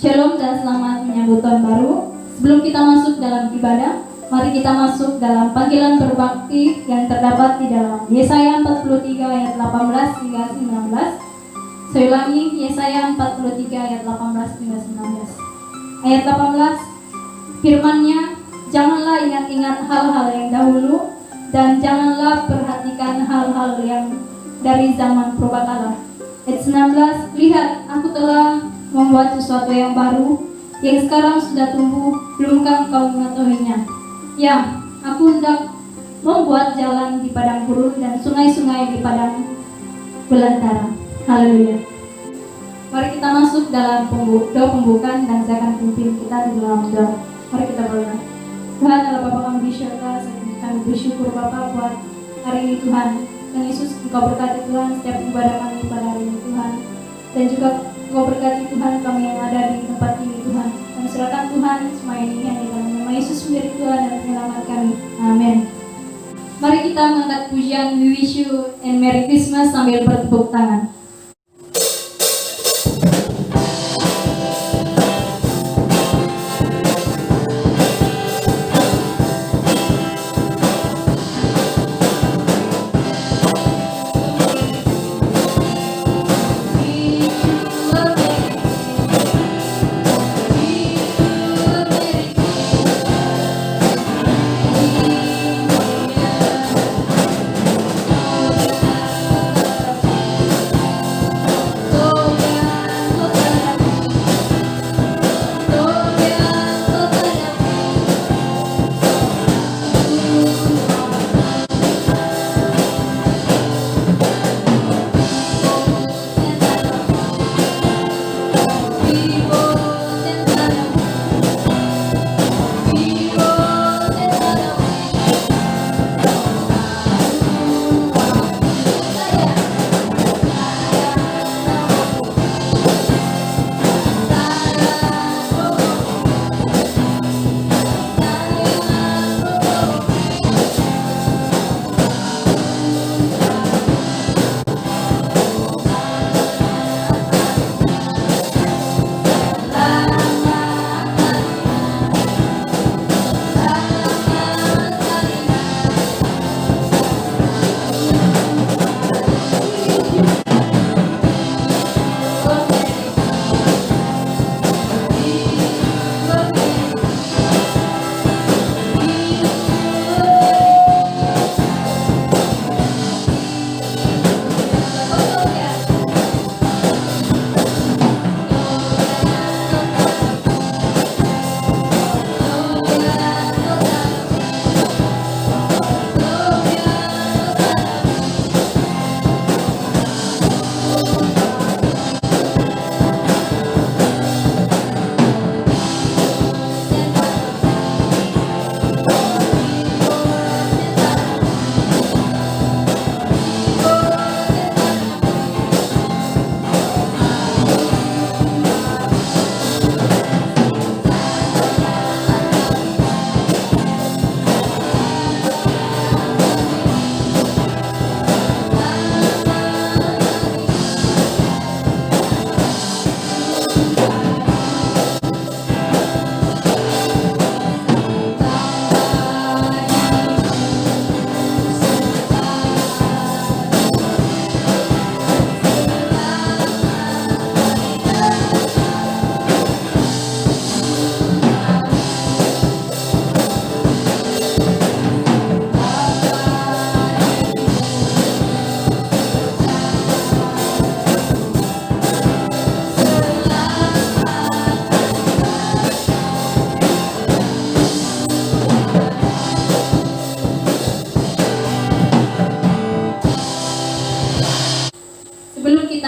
Shalom dan selamat menyambut tahun baru. Sebelum kita masuk dalam ibadah, mari kita masuk dalam panggilan berbakti yang terdapat di dalam Yesaya 43 ayat 18 hingga 19. Saya ulangi, Yesaya 43 ayat 18 hingga 19. Ayat 18, firman-Nya, janganlah ingat-ingat hal-hal yang dahulu, dan janganlah perhatikan hal-hal yang dari zaman purbakala. Ayat 19, lihat, aku telah membuat sesuatu yang baru, yang sekarang sudah tumbuh, belumkah kau mengetahuinya? Ya, aku hendak membuat jalan di padang gurun dan sungai-sungai di padang belantara. Haleluya. Mari kita masuk dalam doa pembukaan dan saya akan pimpin kita di dalam doa. Mari kita berdoa. Tuhan Allah Bapa kami di surga, kami bersyukur Bapa buat hari ini Tuhan. Dan Yesus, Engkau berkati Tuhan setiap ibadah kami pada hari ini Tuhan. Dan juga Engkau berkati Tuhan kami yang ada di tempat ini Tuhan. Kami serahkan Tuhan semua ini hanya dalam nama Yesus menjadi Tuhan dan penyelamat kami. Amin. Mari kita mengangkat pujian We Wish You and Merry Christmas sambil bertepuk tangan.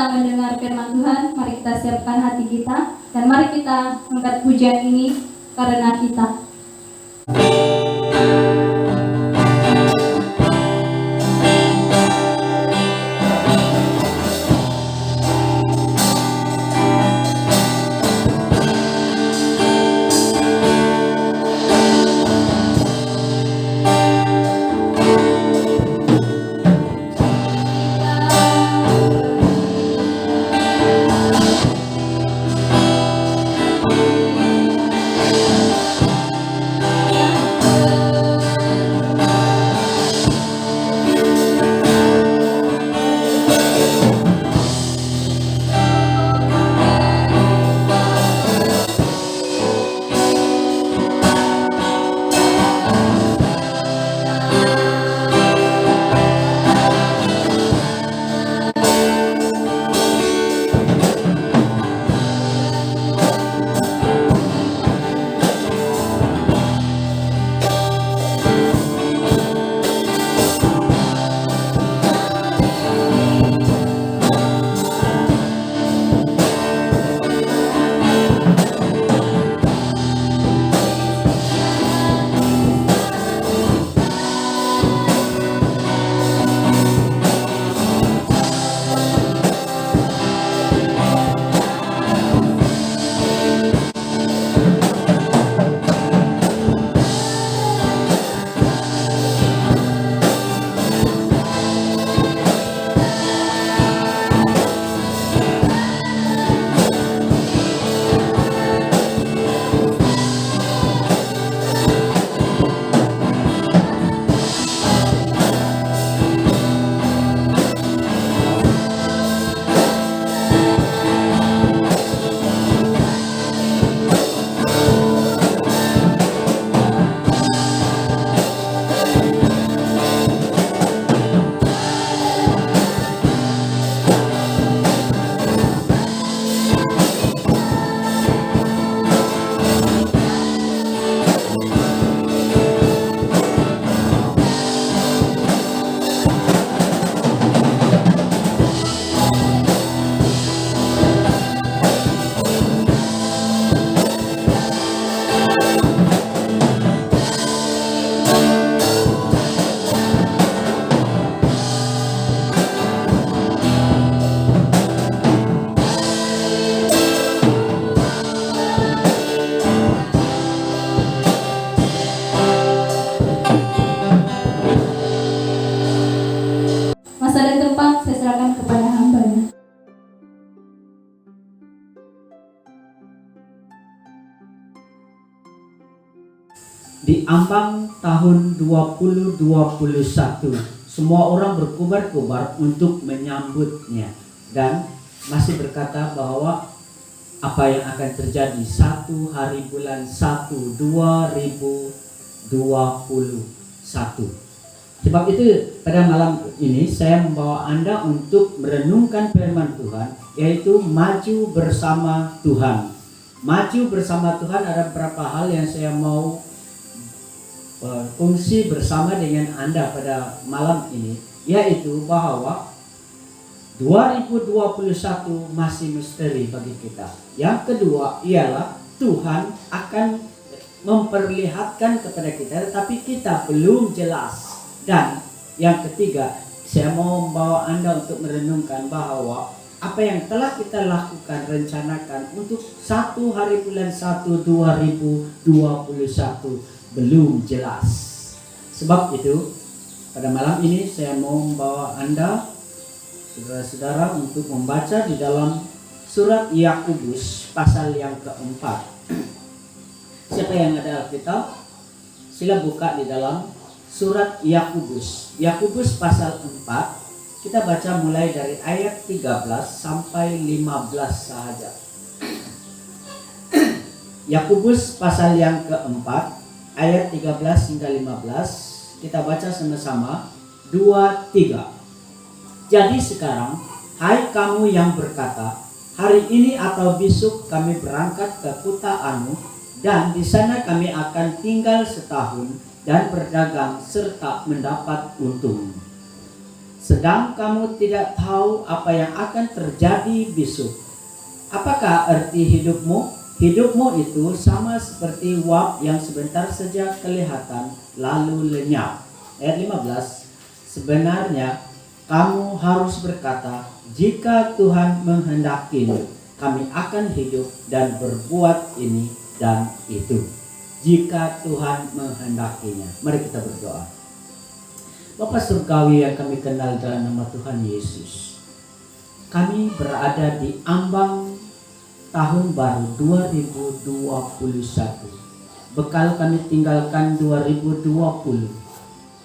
Mendengar firman Tuhan, mari kita siapkan hati kita dan mari kita angkat pujian ini karena kita. di ambang tahun 2021, semua orang berkobar-kobar untuk menyambutnya dan masih berkata bahwa apa yang akan terjadi 1 hari bulan 1 2021. Sebab itu pada malam ini saya membawa Anda untuk merenungkan firman Tuhan, yaitu maju bersama Tuhan. Maju bersama Tuhan, ada beberapa hal yang saya mau fungsi bersama dengan Anda pada malam ini, yaitu bahwa 2021 masih misteri bagi kita. Yang kedua ialah Tuhan akan memperlihatkan kepada kita, tetapi kita belum jelas. Dan yang ketiga, saya mau membawa Anda untuk merenungkan bahwa apa yang telah kita lakukan, rencanakan untuk 1 hari bulan 1 2021 belum jelas. Sebab itu pada malam ini saya mau membawa Anda, saudara-saudara, untuk membaca di dalam surat Yakobus pasal yang keempat. Siapa yang ada Alkitab, sila buka di dalam surat Yakobus. Yakobus pasal 4, kita baca mulai dari ayat 13 sampai 15 sahaja. Yakobus pasal yang keempat, ayat 13 hingga 15, kita baca sama-sama 2, 3. Jadi sekarang, hai kamu yang berkata, hari ini atau besok kami berangkat ke kota Anu, dan di sana kami akan tinggal setahun dan berdagang serta mendapat untung. Sedang kamu tidak tahu apa yang akan terjadi besok. Apakah arti hidupmu? Hidupmu itu sama seperti uap yang sebentar saja kelihatan lalu lenyap. Ayat 15. Sebenarnya kamu harus berkata, jika Tuhan menghendaki, kami akan hidup dan berbuat ini dan itu. Jika Tuhan menghendakinya. Mari kita berdoa. Bapa surgawi yang kami kenal dalam nama Tuhan Yesus, kami berada di ambang tahun baru 2021. Bekal kami tinggalkan 2020,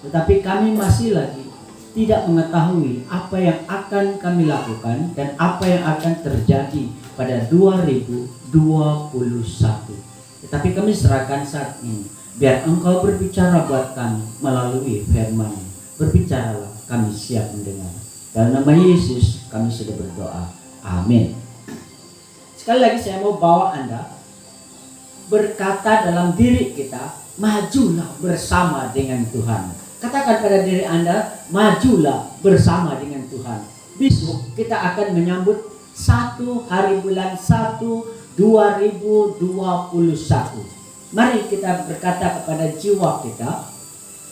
tetapi kami masih lagi tidak mengetahui apa yang akan kami lakukan dan apa yang akan terjadi pada 2021. Tetapi kami serahkan saat ini, biar Engkau berbicara buat kami melalui firman-Mu. Berbicaralah, kami siap mendengar. Dalam nama Yesus kami sudah berdoa. Amin. Sekali lagi saya mau bawa Anda berkata dalam diri kita, majulah bersama dengan Tuhan. Katakan pada diri Anda, majulah bersama dengan Tuhan. Besok kita akan menyambut 1 hari bulan 1 2021. Mari kita berkata kepada jiwa kita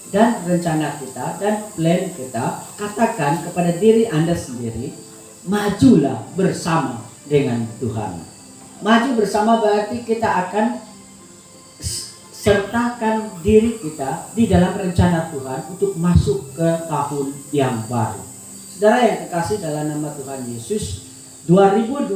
dan rencana kita dan plan kita. Katakan kepada diri Anda sendiri, majulah bersama dengan Tuhan. Maju bersama berarti kita akan sertakan diri kita di dalam rencana Tuhan untuk masuk ke tahun yang baru. Saudara yang kekasih dalam nama Tuhan Yesus, 2021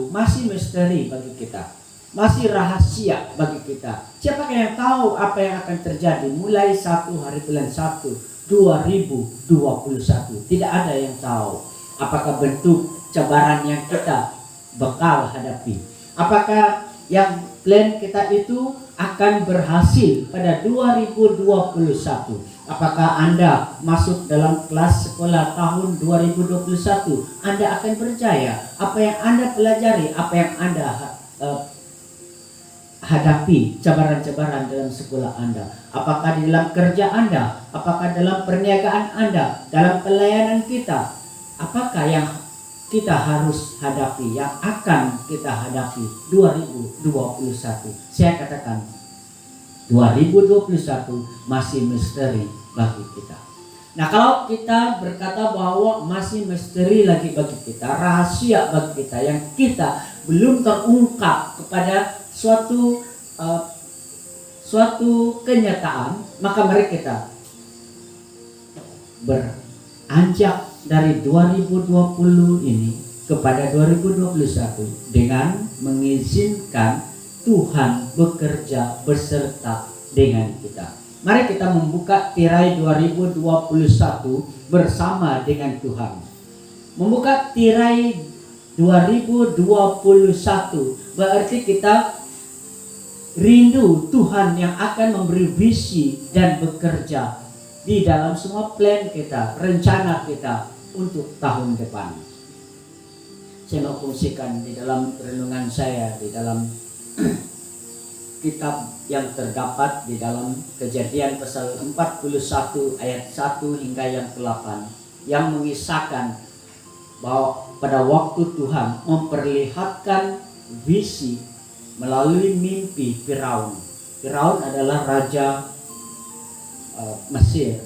masih misteri bagi kita, masih rahasia bagi kita. Siapa yang tahu apa yang akan terjadi mulai 1 hari bulan 1 2021? Tidak ada yang tahu. Apakah bentuk cabaran yang kita bakal hadapi? Apakah yang plan kita itu akan berhasil pada 2021? Apakah Anda masuk dalam kelas sekolah tahun 2021? Anda akan berjaya. Apa yang Anda pelajari, apa yang Anda hadapi, cabaran-cabaran dalam sekolah Anda. Apakah di dalam kerja Anda, apakah dalam perniagaan Anda, dalam pelayanan kita. Apakah yang kita harus hadapi, yang akan kita hadapi 2021? Saya katakan 2021 masih misteri bagi kita. Nah, kalau kita berkata bahwa masih misteri lagi bagi kita, rahasia bagi kita yang kita belum terungkap kepada suatu kenyataan, maka mari kita beranjak dari 2020 ini kepada 2021 dengan mengizinkan Tuhan bekerja beserta dengan kita. Mari kita membuka tirai 2021 bersama dengan Tuhan. Membuka tirai 2021 berarti kita rindu Tuhan yang akan memberi visi dan bekerja di dalam semua plan kita, rencana kita untuk tahun depan. Saya mau fungsikan di dalam renungan saya, di dalam kitab yang terdapat di dalam Kejadian pasal 41 ayat 1 hingga yang ke-8 yang mengisahkan bahwa pada waktu Tuhan memperlihatkan visi melalui mimpi Firaun. Firaun adalah raja Mesir.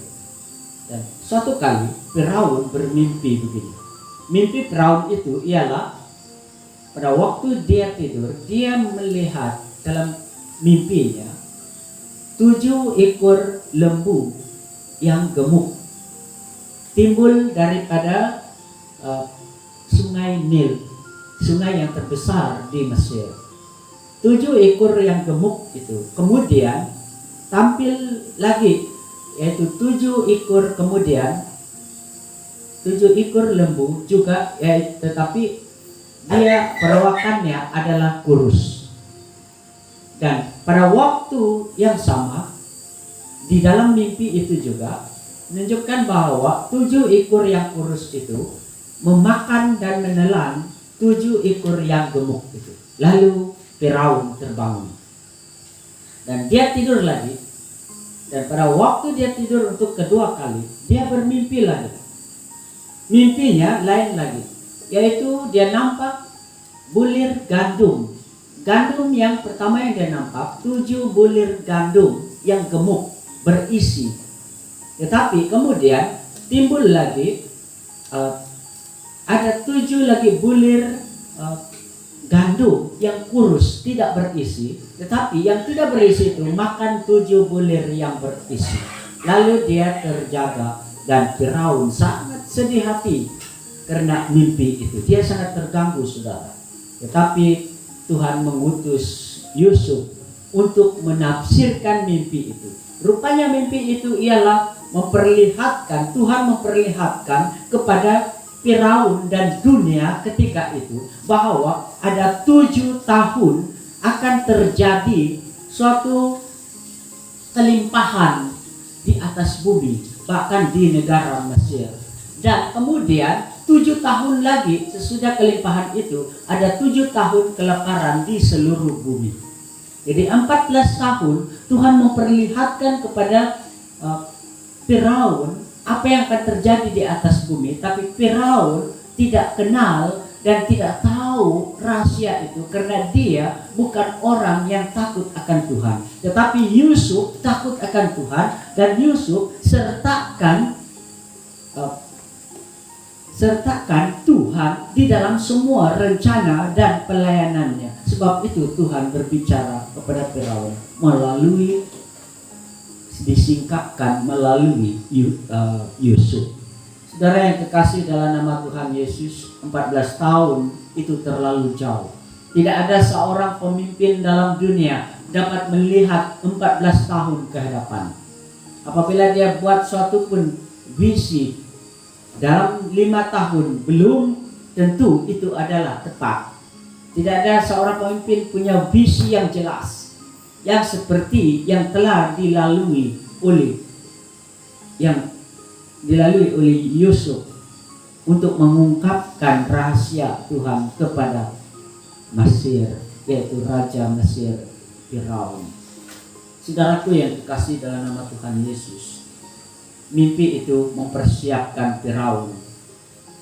Dan suatu kali Firaun bermimpi begini. Mimpi Firaun itu ialah pada waktu dia tidur, dia melihat dalam mimpinya 7 ekor lembu yang gemuk timbul daripada sungai Nil, sungai yang terbesar di Mesir. 7 ekor yang gemuk itu kemudian tampil lagi, yaitu 7 ekor kemudian 7 ekor lembu juga, tetapi dia perawakannya adalah kurus. Dan pada waktu yang sama di dalam mimpi itu juga menunjukkan bahwa 7 ekor yang kurus itu memakan dan menelan 7 ekor yang gemuk itu. Lalu Firaun terbangun dan dia tidur lagi. Dan pada waktu dia tidur untuk kedua kali, dia bermimpi lagi. Mimpinya lain lagi, yaitu dia nampak bulir gandum. Gandum yang pertama yang dia nampak 7 bulir gandum yang gemuk berisi. Tetapi kemudian timbul lagi ada 7 lagi bulir gandum yang kurus tidak berisi, tetapi yang tidak berisi itu makan 7 bulir yang berisi. Lalu dia terjaga dan Firaun sangat sedih hati karena mimpi itu. Dia sangat terganggu, saudara. Tetapi Tuhan mengutus Yusuf untuk menafsirkan mimpi itu. Rupanya mimpi itu ialah Tuhan memperlihatkan kepada Firaun dan dunia ketika itu bahwa ada 7 tahun akan terjadi suatu kelimpahan di atas bumi, bahkan di negara Mesir. Dan kemudian 7 tahun lagi sesudah kelimpahan itu ada 7 tahun kelaparan di seluruh bumi. Jadi 14 tahun Tuhan memperlihatkan kepada Firaun apa yang akan terjadi di atas bumi, tapi Firaun tidak kenal dan tidak tahu rahasia itu karena dia bukan orang yang takut akan Tuhan. Tetapi Yusuf takut akan Tuhan dan Yusuf sertakan Tuhan di dalam semua rencana dan pelayanannya. Sebab itu Tuhan berbicara kepada Firaun disingkapkan melalui Yusuf. Saudara yang kekasih dalam nama Tuhan Yesus, 14 tahun itu terlalu jauh. Tidak ada seorang pemimpin dalam dunia dapat melihat 14 tahun ke hadapan. Apabila dia buat suatu pun visi dalam 5 tahun, belum tentu itu adalah tepat. Tidak ada seorang pemimpin punya visi yang jelas, yang seperti yang telah dilalui oleh Yusuf untuk mengungkapkan rahasia Tuhan kepada Mesir, yaitu Raja Mesir Firaun. Saudaraku yang dikasihi dalam nama Tuhan Yesus, mimpi itu mempersiapkan Firaun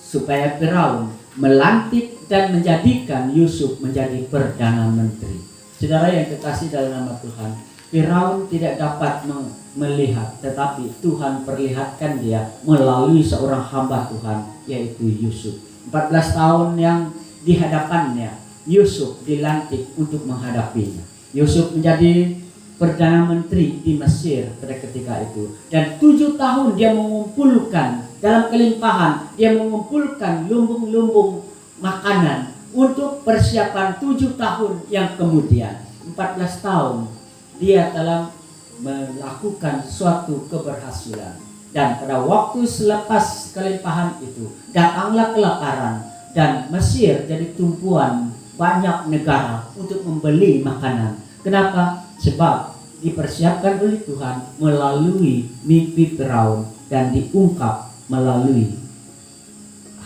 supaya Firaun melantik dan menjadikan Yusuf menjadi Perdana Menteri. Saudara yang kekasih dalam nama Tuhan, Firaun tidak dapat melihat, tetapi Tuhan perlihatkan dia melalui seorang hamba Tuhan, yaitu Yusuf. 14 tahun yang di hadapannya, Yusuf dilantik untuk menghadapinya. Yusuf menjadi Perdana Menteri di Mesir pada ketika itu. Dan 7 tahun dia mengumpulkan dalam kelimpahan, dia mengumpulkan lumbung-lumbung makanan untuk persiapan 7 tahun yang kemudian. 14 tahun dia telah melakukan suatu keberhasilan. Dan pada waktu selepas kelimpahan itu, datanglah kelaparan dan Mesir jadi tumpuan banyak negara untuk membeli makanan. Kenapa? Sebab dipersiapkan oleh Tuhan melalui mimpi Firaun dan diungkap melalui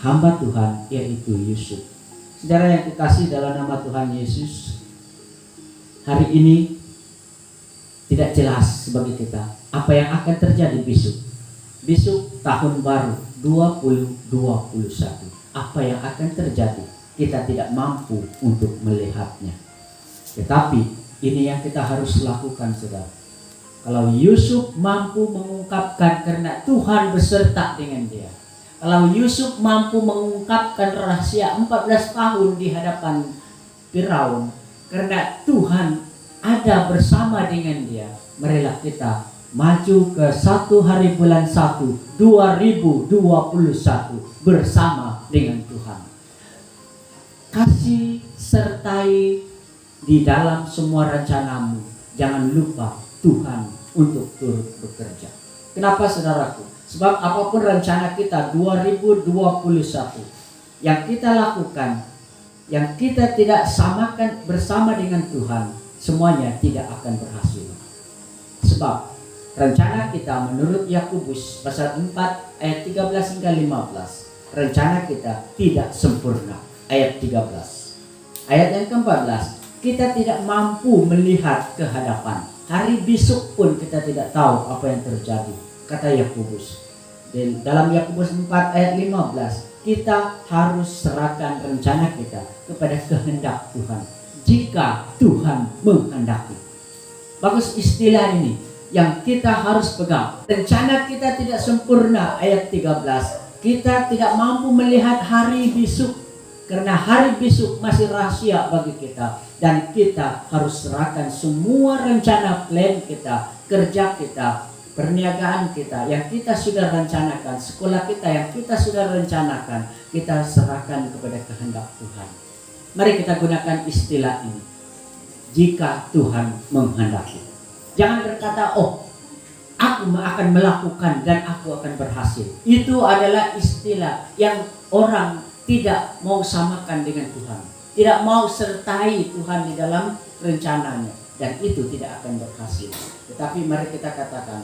hamba Tuhan yaitu Yusuf. Saudara yang dikasihi dalam nama Tuhan Yesus, hari ini tidak jelas bagi kita apa yang akan terjadi besok. Besok tahun baru 2021. Apa yang akan terjadi? Kita tidak mampu untuk melihatnya. Tetapi ini yang kita harus lakukan, saudara. Kalau Yusuf mampu mengungkapkan karena Tuhan beserta dengan dia. Kalau Yusuf mampu mengungkapkan rahasia 14 tahun di hadapan Firaun karena Tuhan ada bersama dengan dia. Marilah kita maju ke 1 hari bulan 1 2021 bersama dengan Tuhan. Kasih sertai di dalam semua rencanamu. Jangan lupa Tuhan untuk turut bekerja. Kenapa saudaraku? Sebab apapun rencana kita 2021 yang kita lakukan, yang kita tidak samakan bersama dengan Tuhan, semuanya tidak akan berhasil. Sebab rencana kita menurut Yakobus pasal 4 ayat 13 hingga 15, rencana kita tidak sempurna. Ayat 13. Ayat yang ke-14, kita tidak mampu melihat ke hadapan. Hari besok pun kita tidak tahu apa yang terjadi, kata Yakobus. Dan dalam Yakobus 4 ayat 15, kita harus serahkan rencana kita kepada kehendak Tuhan. Jika Tuhan menghendaki. Bagus istilah ini yang kita harus pegang. Rencana kita tidak sempurna. Ayat 13, kita tidak mampu melihat hari besok karena hari besok masih rahasia bagi kita. Dan kita harus serahkan semua rencana plan kita, kerja kita, perniagaan kita yang kita sudah rencanakan, sekolah kita yang kita sudah rencanakan, kita serahkan kepada kehendak Tuhan. Mari kita gunakan istilah ini. Jika Tuhan menghendaki. Jangan berkata, oh, aku akan melakukan dan aku akan berhasil. Itu adalah istilah yang orang tidak mau samakan dengan Tuhan. Tidak mau sertai Tuhan di dalam rencananya. Dan itu tidak akan berhasil. Tetapi mari kita katakan,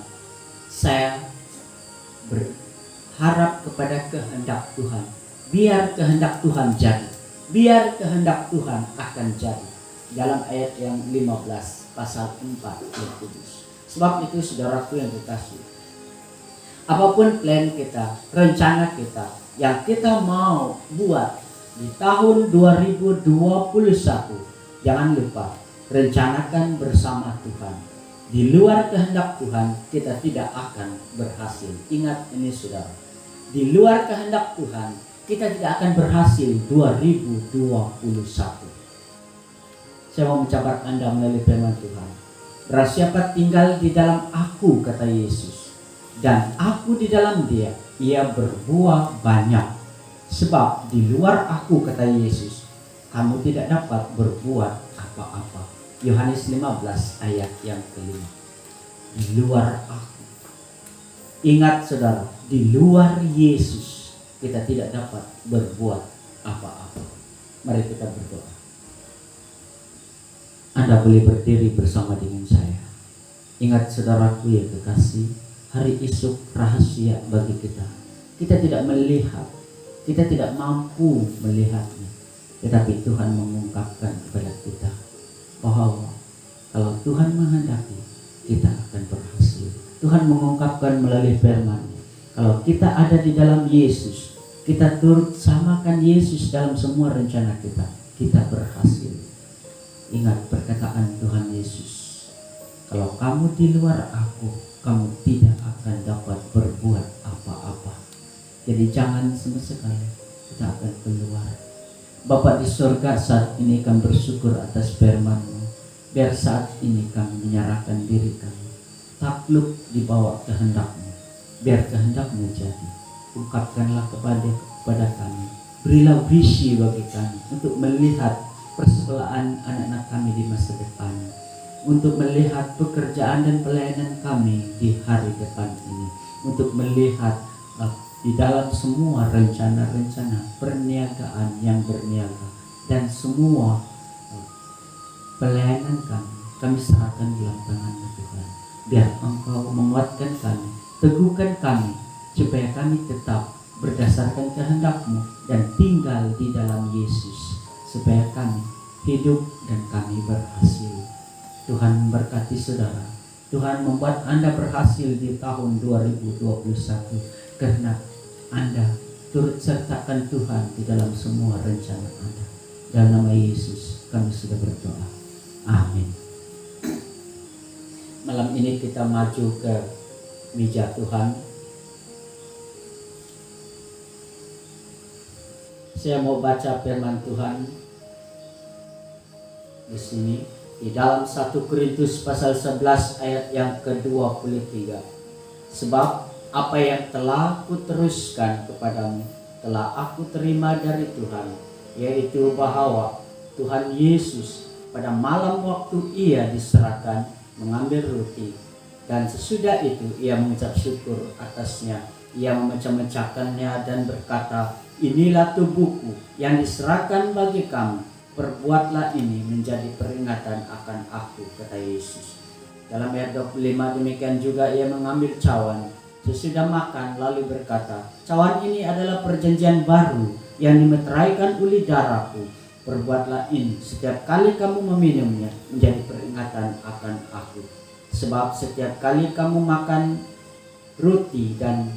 saya berharap kepada kehendak Tuhan. Biar kehendak Tuhan jadi. Biar kehendak Tuhan akan jadi. Dalam ayat yang 15. Pasal 4 Yakobus. Sebab itu saudaraku yang dikasihi, apapun plan kita, rencana kita yang kita mau buat di tahun 2021, jangan lupa rencanakan bersama Tuhan. Di luar kehendak Tuhan kita tidak akan berhasil. Ingat ini saudara, di luar kehendak Tuhan kita tidak akan berhasil 2021. Saya mau mencabar Anda melalui firman Tuhan. Barang siapa tinggal di dalam aku, kata Yesus, dan aku di dalam dia, ia berbuah banyak. Sebab di luar aku, kata Yesus, kamu tidak dapat berbuat apa-apa. Yohanes 15 ayat yang kelima. Di luar aku. Ingat saudara, di luar Yesus kita tidak dapat berbuat apa-apa. Mari kita berdoa. Anda boleh berdiri bersama dengan saya. Ingat saudaraku yang kekasih, hari esok rahasia bagi kita. Kita tidak melihat, kita tidak mampu melihatnya. Tetapi Tuhan mengungkapkan kepada kita bahwa kalau Tuhan menghendaki, kita akan berhasil. Tuhan mengungkapkan melalui firman-Nya. Kalau kita ada di dalam Yesus, kita turut samakan Yesus dalam semua rencana kita, kita berhasil. Ingat perkataan Tuhan Yesus, kalau kamu di luar aku, kamu tidak akan dapat berbuat apa-apa. Jadi jangan sama sekali kita akan keluar. Bapa di surga, saat ini kami bersyukur atas firman-Mu. Biar saat ini kami menyerahkan diri kami, takluk di bawah kehendak-Mu. Biar kehendak-Mu jadi. Ungkapkanlah kepada kami, berilah visi bagi kami untuk melihat persoalan anak-anak kami di masa depan. untuk melihat pekerjaan dan pelayanan kami di hari depan ini, untuk melihat di dalam semua rencana-rencana perniagaan yang berniaga dan semua pelayanan kami serahkan dalam tangan Tuhan. Biar Engkau menguatkan kami, teguhkan kami, supaya kami tetap berdasarkan kehendak-Mu dan tinggal di dalam Yesus, supaya kami hidup dan kami berhasil. Tuhan berkati saudara. Tuhan membuat Anda berhasil di tahun 2021 karena Anda turut sertakan Tuhan di dalam semua rencana Anda. Dalam nama Yesus kami sudah berdoa. Amin. Malam ini kita maju ke meja Tuhan. Saya mau baca firman Tuhan di sini di dalam 1 Korintus pasal 11 ayat yang ke-23. Sebab apa yang telah kuteruskan kepadamu telah aku terima dari Tuhan, yaitu bahwa Tuhan Yesus pada malam waktu ia diserahkan mengambil roti, dan sesudah itu ia mengucap syukur atasnya. Ia memecah-mecahkannya dan berkata, inilah tubuhku yang diserahkan bagi kamu. Perbuatlah ini menjadi peringatan akan aku, kata Yesus. Dalam ayat 25 demikian juga ia mengambil cawan sesudah makan lalu berkata, cawan ini adalah perjanjian baru yang dimeteraikan oleh darahku. Perbuatlah ini setiap kali kamu meminumnya menjadi peringatan akan aku. Sebab setiap kali kamu makan roti dan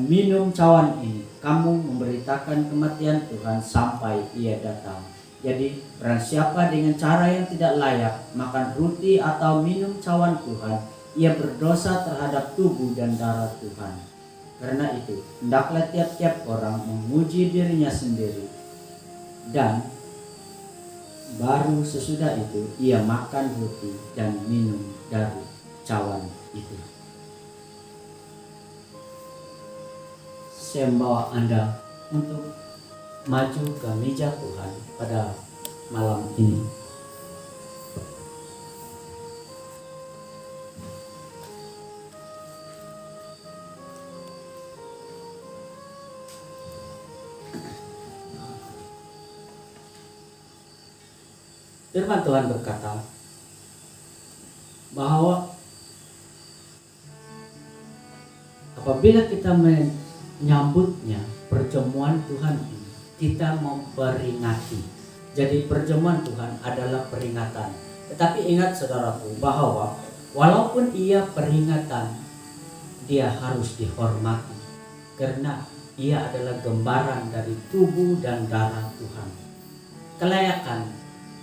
minum cawan ini, kamu memberitakan kematian Tuhan sampai ia datang. Jadi barang siapa dengan cara yang tidak layak makan roti atau minum cawan Tuhan, ia berdosa terhadap tubuh dan darah Tuhan. Karena itu hendaklah tiap-tiap orang memuji dirinya sendiri, dan baru sesudah itu ia makan roti dan minum dari cawan itu. Saya membawa Anda untuk maju ke meja Tuhan pada malam ini. Firman Tuhan berkata bahwa apabila kita menyambutnya perjamuan Tuhan ini, kita memperingati. Jadi perjamuan Tuhan adalah peringatan. Tetapi ingat saudaraku bahwa walaupun ia peringatan, dia harus dihormati karena ia adalah gambaran dari tubuh dan darah Tuhan. Kelayakan,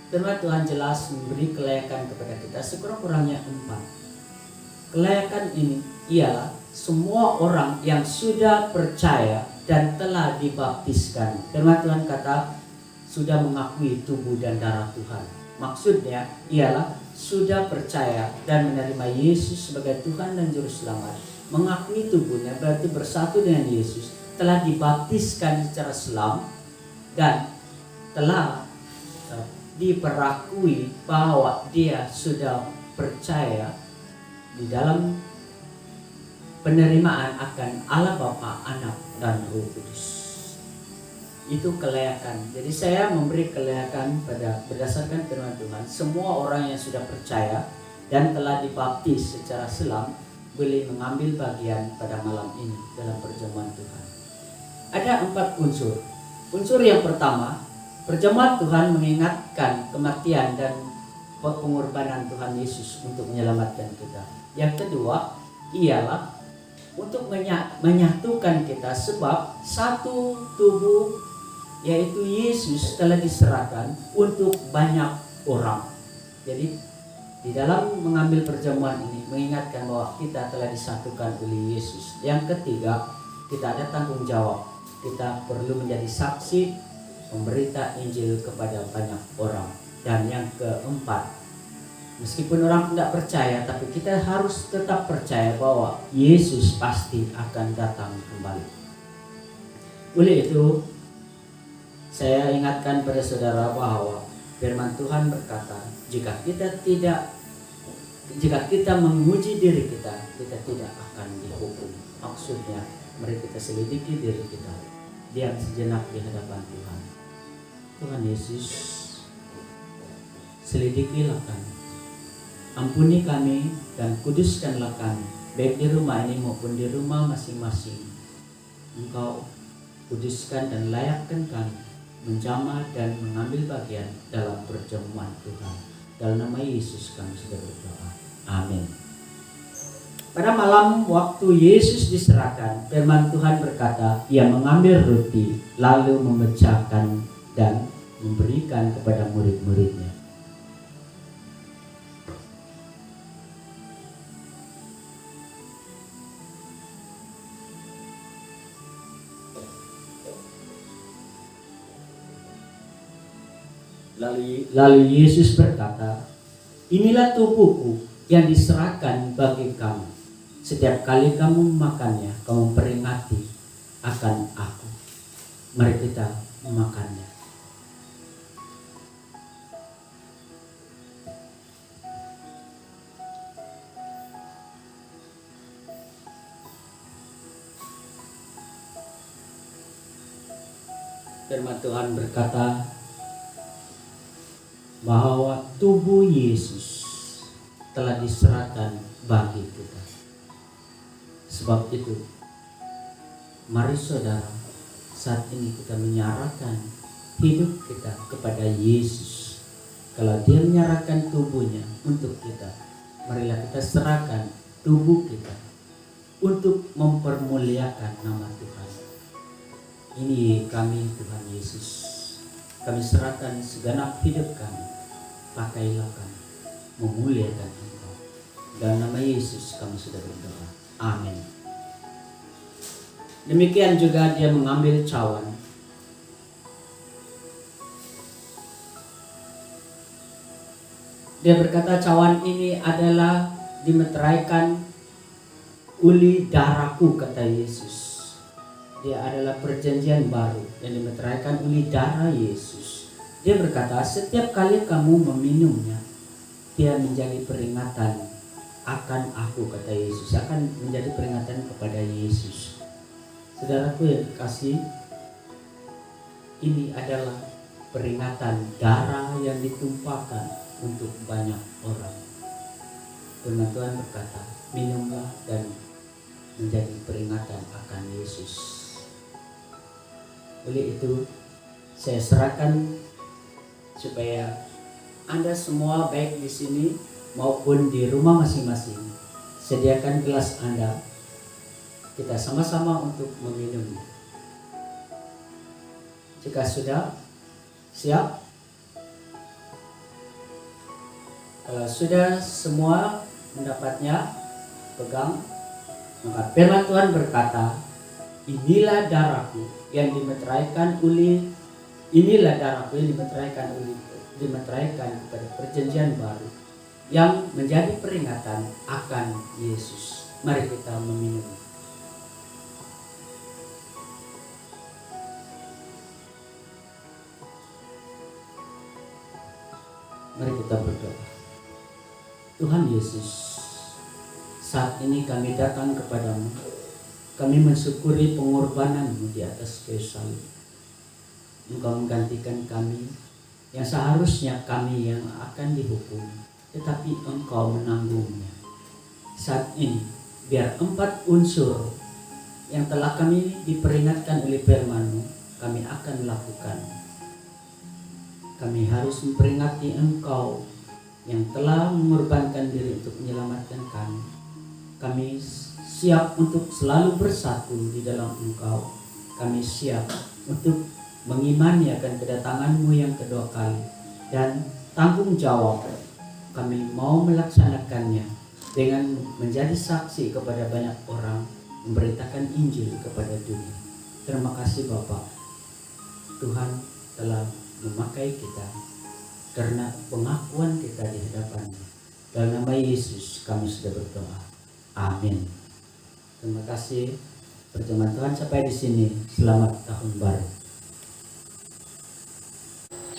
firman Tuhan jelas memberi kelayakan kepada kita sekurang-kurangnya 4. Kelayakan ini ialah semua orang yang sudah percaya dan telah dibaptiskan. Firman Tuhan kata sudah mengakui tubuh dan darah Tuhan. Maksudnya ialah sudah percaya dan menerima Yesus sebagai Tuhan dan Juru Selamat. Mengakui tubuhnya berarti bersatu dengan Yesus, telah dibaptiskan secara Islam dan telah diperakui bahwa dia sudah percaya di dalam penerimaan akan Allah Bapa, Anak dan Roh Kudus. Itu kelayakan. Jadi saya memberi kelayakan berdasarkan firman Tuhan. Semua orang yang sudah percaya dan telah dibaptis secara Islam boleh mengambil bagian pada malam ini dalam perjamuan Tuhan. Ada 4 unsur. Unsur yang pertama, perjamuan Tuhan mengingatkan kematian dan pengorbanan Tuhan Yesus untuk menyelamatkan kita. Yang kedua ialah untuk menyatukan kita, sebab satu tubuh yaitu Yesus telah diserahkan untuk banyak orang. Jadi di dalam mengambil perjamuan ini mengingatkan bahwa kita telah disatukan oleh Yesus. Yang ketiga, kita ada tanggung jawab. Kita perlu menjadi saksi, memberita Injil kepada banyak orang. Dan yang keempat, meskipun orang tidak percaya, tapi kita harus tetap percaya bahwa Yesus pasti akan datang kembali. Oleh itu, saya ingatkan pada saudara bahwa Firman Tuhan berkata, jika kita menguji diri kita, kita tidak akan dihukum. Maksudnya, mari kita selidiki diri kita. Diam sejenak di hadapan Tuhan. Tuhan Yesus, selidikilah kami. Ampuni kami dan kuduskanlah kami, baik di rumah ini maupun di rumah masing-masing. Engkau kuduskan dan layakkan kami menjamah dan mengambil bagian dalam perjamuan Tuhan. Dalam nama Yesus kami sudah berdoa. Amin. Pada malam waktu Yesus diserahkan, firman Tuhan berkata, ia mengambil roti lalu memecahkan dan memberikan kepada murid-muridnya. Lalu Yesus berkata, inilah tubuhku yang diserahkan bagi kamu. Setiap kali kamu memakannya, kamu peringati akan aku. Mari kita memakannya. Firman Tuhan berkata bahwa tubuh Yesus telah diserahkan bagi kita. Sebab itu, mari saudara, saat ini kita menyerahkan hidup kita kepada Yesus. Kalau dia menyerahkan tubuhnya untuk kita, marilah kita serahkan tubuh kita untuk mempermuliakan nama Tuhan. Ini kami Tuhan Yesus, kami serahkan segenap hidup kami, pakailah kami, memuliakan Engkau. Dalam nama Yesus kami sudah berdoa. Amin. Demikian juga dia mengambil cawan. Dia berkata, cawan ini adalah dimeteraikan uli darahku, kata Yesus. Dia adalah perjanjian baru yang dimeteraikan uli darah Yesus. Dia berkata, setiap kali kamu meminumnya, dia menjadi peringatan akan aku, kata Yesus. Akan menjadi peringatan kepada Yesus. Saudaraku yang dikasihi, ini adalah peringatan darah yang ditumpahkan untuk banyak orang. Firman Tuhan berkata, minumlah dan menjadi peringatan akan Yesus. Oleh itu, saya serahkan supaya Anda semua baik di sini maupun di rumah masing-masing, sediakan gelas Anda. Kita sama-sama untuk meminumnya. Jika sudah siap, kalau sudah semua mendapatnya, pegang. Maka firman Tuhan berkata, inilah darahku yang dimeteraikan kepada perjanjian baru yang menjadi peringatan akan Yesus. Mari kita meminum. Mari kita berdoa. Tuhan Yesus, saat ini kami datang kepadamu. Kami mensyukuri pengorbanan-Mu di atas kayu salib. Engkau menggantikan kami yang seharusnya kami yang akan dihukum, tetapi Engkau menanggungnya. Saat ini, biar 4 unsur yang telah kami diperingatkan oleh firman-Mu, kami akan lakukan. Kami harus memperingati Engkau yang telah mengorbankan diri untuk menyelamatkan kami. Kami siap untuk selalu bersatu di dalam Engkau. Kami siap untuk mengimani akan kedatangan-Mu yang kedua kali. Dan tanggung jawab kami mau melaksanakannya dengan menjadi saksi kepada banyak orang, memberitakan Injil kepada dunia. Terima kasih Bapa. Tuhan telah memakai kita karena pengakuan kita di hadapan-Mu. Dalam nama Yesus kami sudah berdoa. Amin. Terima kasih. Pertemuan Tuhan sampai di sini. Selamat tahun baru.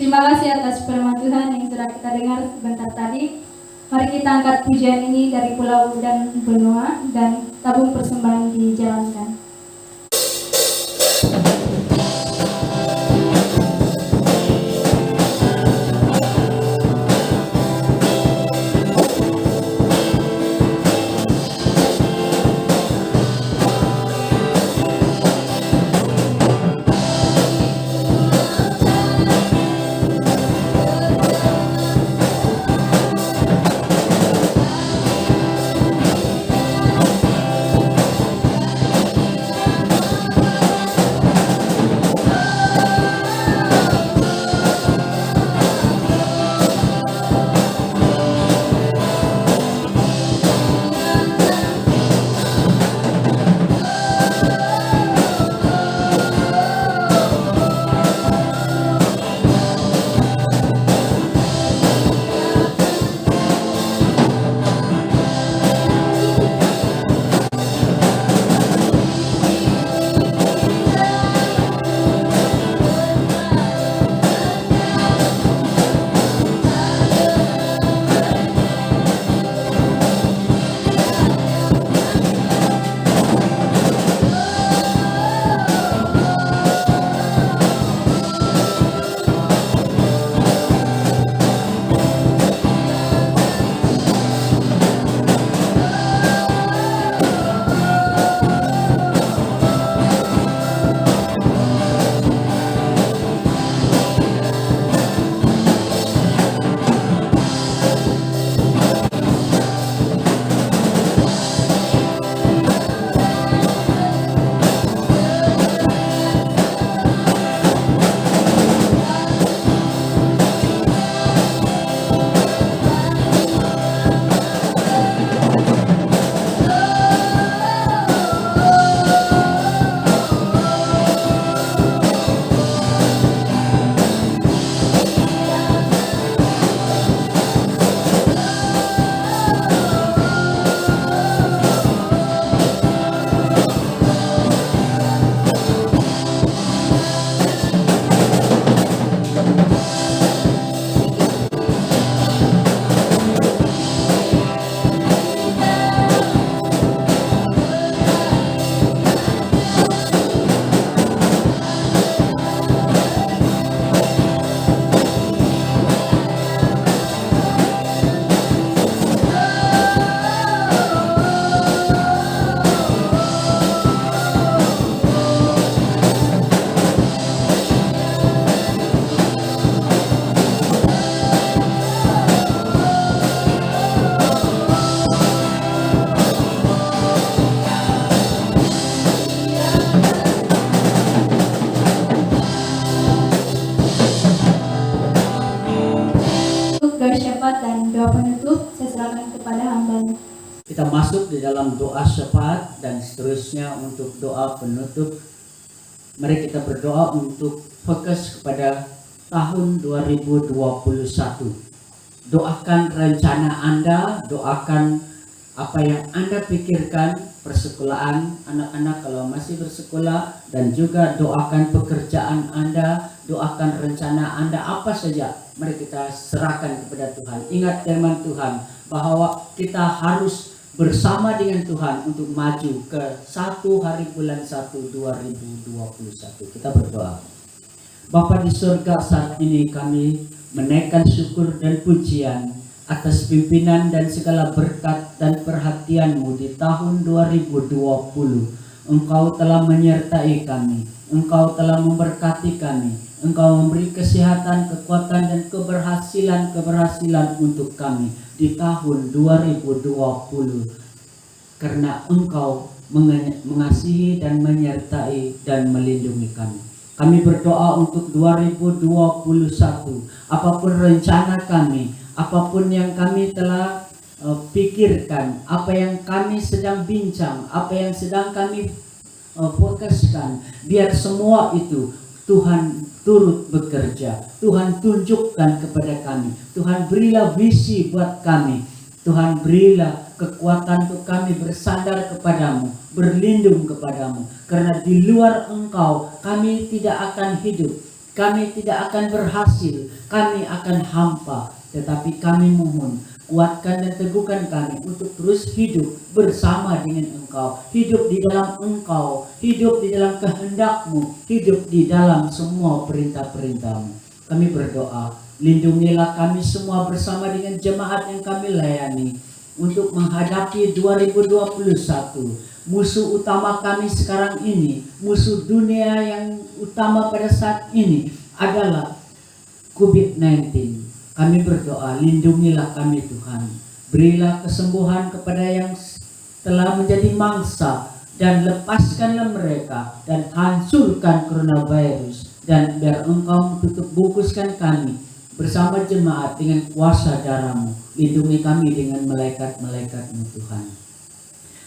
Terima kasih atas firman Tuhan yang sudah kita dengar sebentar tadi. Mari kita angkat pujian ini dari pulau dan benua dan tabung persembahan dijalankan. Dan doa penutup saya serahkan kepada hamba. Kita masuk di dalam doa syafaat dan seterusnya untuk doa penutup. Mari kita berdoa untuk fokus kepada tahun 2021. Doakan rencana Anda, doakan apa yang Anda pikirkan, persekolahan anak-anak kalau masih bersekolah, dan juga doakan pekerjaan Anda, doakan rencana Anda apa saja. Mari kita serahkan kepada Tuhan. Ingat firman Tuhan bahwa kita harus bersama dengan Tuhan untuk maju ke 1 hari bulan 1 2021. Kita berdoa. Bapa di surga, saat ini kami menaikkan syukur dan pujian atas pimpinan dan segala berkat dan perhatian-Mu di tahun 2020. Engkau telah menyertai kami, Engkau telah memberkati kami, Engkau memberi kesehatan, kekuatan dan keberhasilan untuk kami di tahun 2020. Karena Engkau mengasihi dan menyertai dan melindungi kami. Kami berdoa untuk 2021, apapun rencana kami, apapun yang kami telah pikirkan, apa yang kami sedang bincang, apa yang sedang kami fokuskan, biar semua itu Tuhan turut bekerja. Tuhan tunjukkan kepada kami. Tuhan berilah visi buat kami. Tuhan berilah kekuatan untuk kami bersandar kepadamu, berlindung kepadamu. Karena di luar Engkau kami tidak akan hidup. kami tidak akan berhasil, kami akan hampa. Tetapi kami mohon, kuatkan dan teguhkan kami untuk terus hidup bersama dengan Engkau, hidup di dalam Engkau, hidup di dalam kehendak-Mu, hidup di dalam semua perintah-perintah-Mu. Kami berdoa, lindungilah kami semua bersama dengan jemaat yang kami layani untuk menghadapi 2021. Musuh utama kami sekarang ini, musuh dunia yang utama pada saat ini adalah COVID-19. Kami berdoa, lindungilah kami Tuhan. Berilah kesembuhan kepada yang telah menjadi mangsa, dan lepaskanlah mereka dan hancurkan coronavirus. Dan biar Engkau tutup bungkuskan kami bersama jemaat dengan kuasa darah-Mu. Lindungi kami dengan malaikat-malaikat-Mu Tuhan.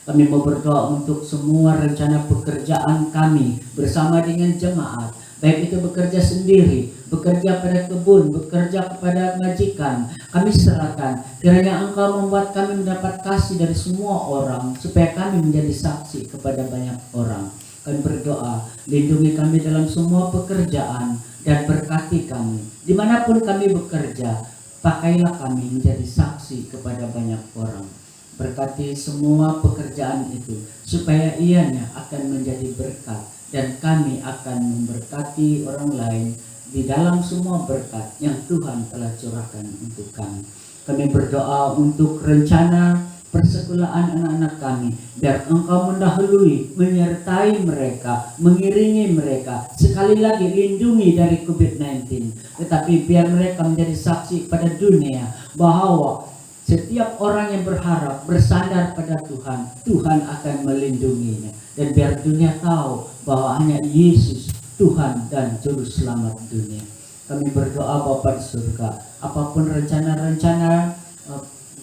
Kami mau berdoa untuk semua rencana pekerjaan kami bersama dengan jemaat, baik itu bekerja sendiri, bekerja pada kebun, bekerja kepada majikan. Kami serahkan, kiranya Engkau membuat kami mendapat kasih dari semua orang, supaya kami menjadi saksi kepada banyak orang. Kami berdoa, lindungi kami dalam semua pekerjaan dan berkati kami. Dimanapun kami bekerja, pakailah kami menjadi saksi kepada banyak orang. Berkati semua pekerjaan itu, supaya ianya akan menjadi berkat, dan kami akan memberkati orang lain di dalam semua berkat yang Tuhan telah curahkan untuk kami. Kami berdoa untuk rencana persekolahan anak-anak kami, biar Engkau mendahului, menyertai mereka, mengiringi mereka. Sekali lagi, lindungi dari COVID-19, tetapi biar mereka menjadi saksi pada dunia bahwa setiap orang yang berharap bersandar pada Tuhan, Tuhan akan melindunginya. Dan biar dunia tahu bahwa hanya Yesus Tuhan dan Juru Selamat dunia. Kami berdoa Bapa di surga, apapun rencana-rencana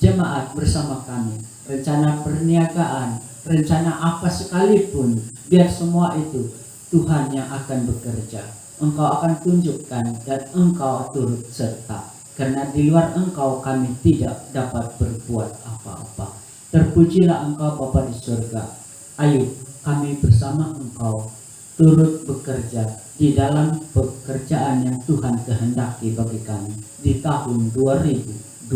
jemaat bersama kami, rencana perniagaan, rencana apa sekalipun, biar semua itu Tuhan yang akan bekerja. Engkau akan tunjukkan dan Engkau turut serta. Karena di luar Engkau kami tidak dapat berbuat apa-apa. Terpujilah Engkau Bapa di surga. Ayo kami bersama Engkau turut bekerja di dalam pekerjaan yang Tuhan kehendaki bagi kami di tahun 2021.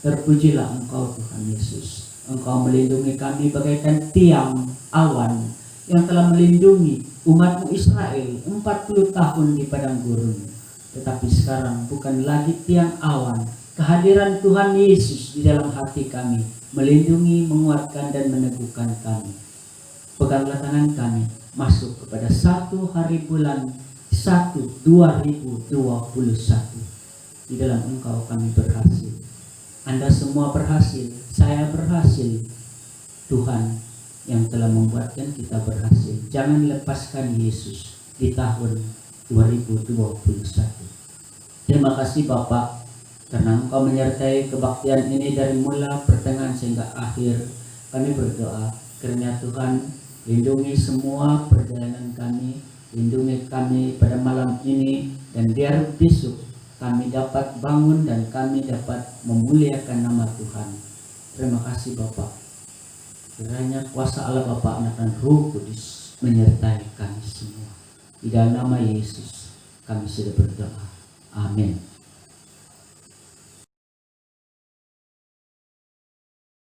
Terpujilah Engkau Tuhan Yesus. Engkau melindungi kami bagaikan tiang awan yang telah melindungi umat-Mu Israel 40 tahun di padang gurun. Tetapi sekarang bukan lagi tiang awan, kehadiran Tuhan Yesus di dalam hati kami, melindungi, menguatkan dan meneguhkan kami. Peganglah tangan kami masuk kepada 1 hari bulan 1 2021. Di dalam Engkau kami berhasil. Anda semua berhasil, saya berhasil. Tuhan yang telah membuatkan kita berhasil. Jangan lepaskan Yesus di tahun 2021. Terima kasih Bapak, karena Engkau menyertai kebaktian ini dari mula, pertengahan sehingga akhir. Kami berdoa, kiranya Tuhan lindungi semua perjalanan kami, lindungi kami pada malam ini, dan biar besok kami dapat bangun dan kami dapat memuliakan nama Tuhan. Terima kasih Bapak. Kiranya kuasa Allah Bapa, Anak dan Roh Kudus menyertai kami semua. Di dalam nama Yesus kami sudah berdoa. Amin.